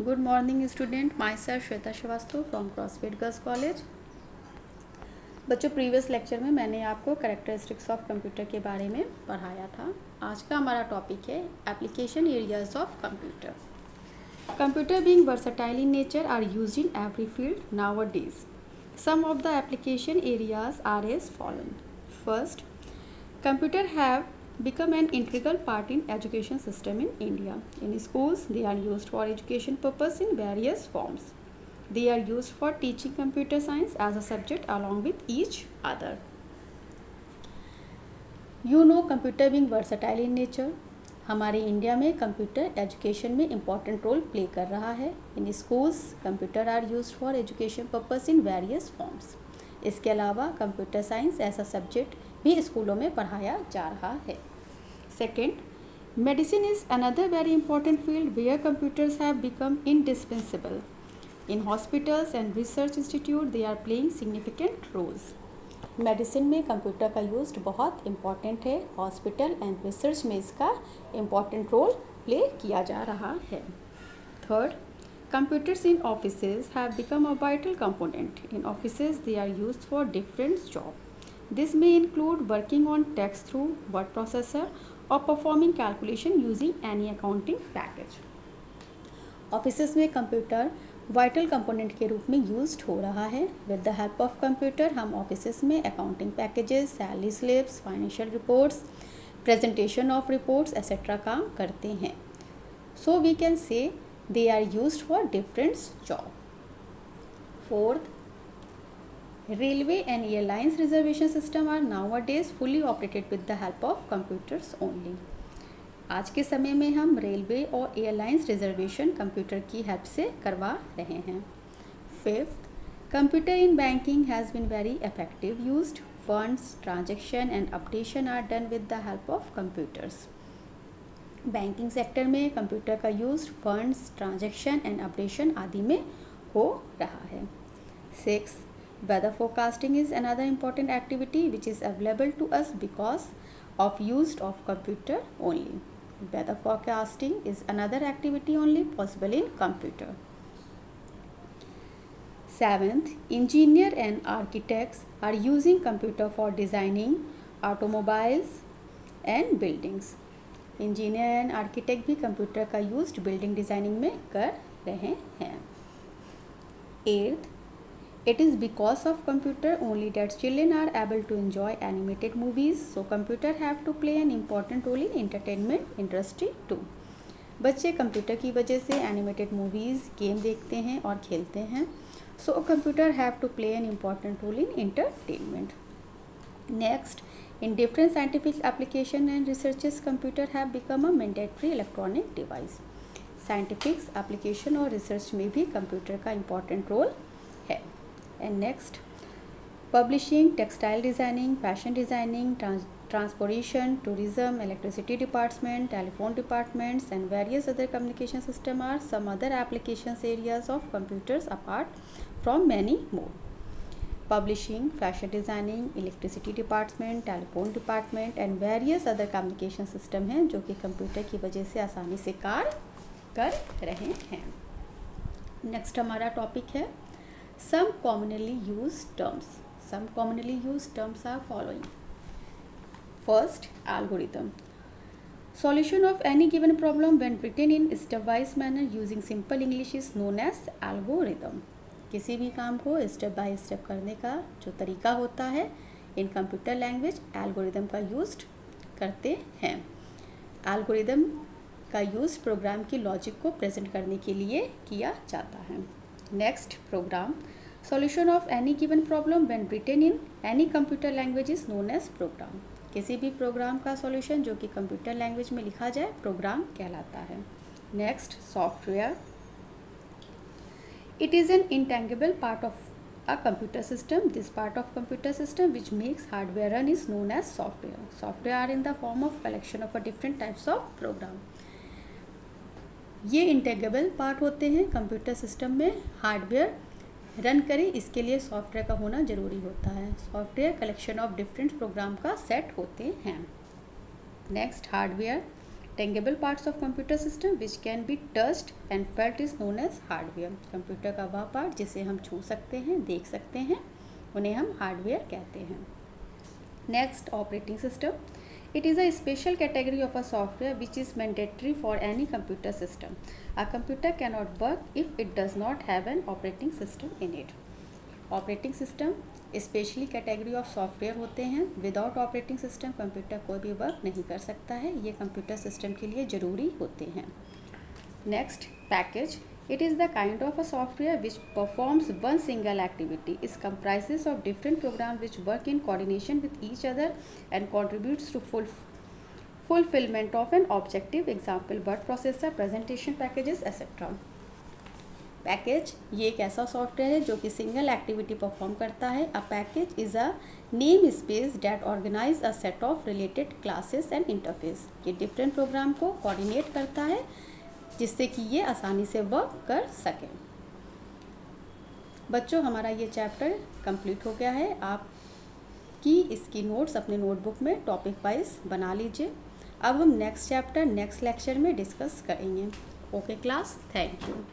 Good morning student, myself Shweta Shrivastava from CrossFit Girls College। बच्चों previous lecture में मैंने आपको कैरेक्टरिस्टिक्स ऑफ कंप्यूटर के बारे में पढ़ाया था। आज का हमारा टॉपिक है application areas of computer. Computer being versatile in nature are used in every field nowadays. Some of the application areas are as following. First, computer have become an integral part in education system in India. In schools, they are used for education purpose in various forms. They are used for teaching computer science as a subject along with each other. You know, computer being versatile in nature. हमारे India में computer education में important role play कर रहा है। In schools computer are used for education purpose in various forms. इसके अलावा computer science ऐसा subject भी स्कूलों में पढ़ाया जा रहा है। Second, medicine is another very important field where computers have become indispensable. In hospitals and research institute they are playing significant roles. Medicine में कंप्यूटर का यूज बहुत इम्पॉर्टेंट है। हॉस्पिटल एंड रिसर्च में इसका इम्पॉर्टेंट रोल प्ले किया जा रहा है। Third, computers in offices have become a vital component. In offices, they are used for different jobs. This may include working on text through word processor or performing calculation using any accounting package. Offices में computer vital component के रूप में used हो रहा है। With the help of computer हम offices में accounting packages, salary slips, financial reports, presentation of reports etcetera काम करते हैं। So we can say they are used for different job. Fourth, railway and airlines reservation system are nowadays fully operated with the help of computers only. आज के समय में हम railway और airlines reservation computer की हेल्प से करवा रहे हैं। Fifth, computer in banking has been very effective used. Funds transaction and updation are done with the help of computers. Banking sector में कंप्यूटर का use funds transaction and updation आदि में हो रहा है। Six, weather forecasting is another important activity which is available to us because of use of computer only. Weather forecasting is another activity only possible in computer. Seventh, engineer and architects are using computer for designing automobiles and buildings. Engineer and architect भी computer का use building designing में कर रहे हैं। Eighth, it is because of computer only that children are able to enjoy animated movies. So computer have to play an important role in entertainment industry too. बच्चे computer की वजह से animated movies, game देखते हैं और खेलते हैं। So computer have to play an important role in entertainment. Next, in different scientific application and researches, computer have become a mandatory electronic device. Scientific application और research में भी कंप्यूटर का important role है। And next, publishing, textile designing, fashion designing, transportation, tourism, electricity department, telephone departments, and various other communication system are some other applications areas of computers apart from many more. Publishing, fashion designing, electricity department, telephone department and various other communication system हैं जो कि computer की वजह से आसानी से कार्य कर रहे हैं। नेक्स्ट हमारा टॉपिक है some commonly used terms. Some commonly used terms are following. First, algorithm. Solution of any given problem when written in stepwise manner using simple English is known as algorithm. किसी भी काम को step by step करने का जो तरीका होता है इन कंप्यूटर लैंग्वेज एल्गोरिदम का यूज करते हैं। एल्गोरिदम का यूज प्रोग्राम की लॉजिक को प्रेजेंट करने के लिए किया जाता है। Next, program. Solution of any given problem when written in any computer language is known as program. किसी भी प्रोग्राम का सॉल्यूशन जो कि कंप्यूटर लैंग्वेज में लिखा जाए प्रोग्राम कहलाता है। Next, software. It is an intangible part of a computer system. This part of computer system which makes hardware run is known as software. Software are in the form of collection of a different types of program. ये integrable part होते हैं computer system में। Hardware run करे इसके लिए software का होना ज़रूरी होता है। Software collection of different program का सेट होते हैं। Next, hardware tangible parts of computer system which can be touched and felt is known as hardware. Computer का वह पार्ट जिसे हम छू सकते हैं, देख सकते हैं, उन्हें हम हार्डवेयर कहते हैं। Next, operating system. It is a special category of a software which is mandatory for any computer system. A computer cannot work if it does not have an operating system in it. Operating system specially category of software होते हैं। Without operating system computer कोई भी work नहीं कर सकता है, ये computer system के लिए ज़रूरी होते हैं। Next, package. It is the kind of a software which performs one single activity. It comprises of different programs which work in coordination with each other and contributes to fulfillment of an objective. Example, word processor, presentation packages, etc. Package ये एक ऐसा software है जो कि single activity perform करता है। A package is a name space that organize a set of related classes and interface. ये different program को कोऑर्डिनेट करता है जिससे कि ये आसानी से वर्क कर सकें। बच्चों, हमारा ये चैप्टर कंप्लीट हो गया है। आप की इसकी नोट्स अपने नोटबुक में टॉपिक वाइज बना लीजिए। अब हम नेक्स्ट चैप्टर नेक्स्ट लेक्चर में डिस्कस करेंगे। Okay class, thank you.